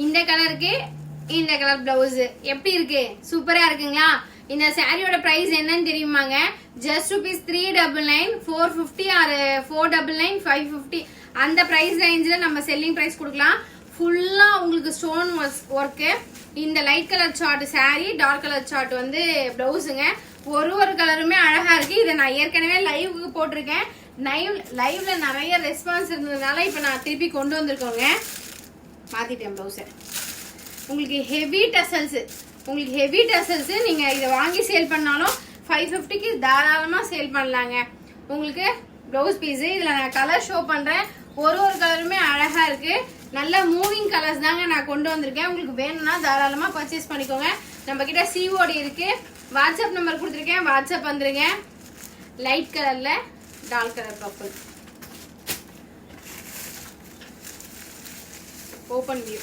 இந்த கலருக்கு இந்த கலர் பிளவுஸ் எப்படி இருக்கு? சூப்பரா இருக்குங்களா? இந்த சாரியோட பிரைஸ் என்னன்னு தெரியுமாங்க? ஜஸ்ட் ₹399, 450 ஆர் 499, 550 அந்த பிரைஸ் ரேஞ்சில நம்ம செல்லிங் பிரைஸ் கொடுக்கலாம். ஃபுல்லா உங்களுக்கு ஸ்டோன் ஒர்க். இந்த light colour chart sari, dark colour chart வந்து பிளவுஸுங்க. ஒரு கலருமே அழகா இருக்கு. இதை நான் ஏற்கனவே லைவுக்கு போட்டிருக்கேன். லைவ்ல நிறைய ரெஸ்பான்ஸ் இருந்ததுனால இப்ப நான் திருப்பி கொண்டு வந்திருக்கோங்க. மாத்திட்டேன் பிளவுஸை. உங்களுக்கு ஹெவி டசல்ஸ் நீங்க இதை வாங்கி சேல் பண்ணாலும் 550க்கு தாராளமா சேல் பண்ணலாங்க. உங்களுக்கு பிளவுஸ் பீஸ் இதுல நான் கலர் ஷோ பண்றேன். ஒரு கலருமே அழகா இருக்கு. நல்ல மூவிங் கலர்ஸ் தாங்க நான் கொண்டு வந்திருக்கேன். உங்களுக்கு வேணும்னா தாராளமா பர்ச்சேஸ் பண்ணிக்கோங்க. நம்ம கிட்ட சிஓடி இருக்கு. வாட்ஸ்அப் நம்பர் கொடுத்துருக்கேன். வாட்ஸ்அப் வந்துருங்க. லைட் கலர்ல dark colour purple open view.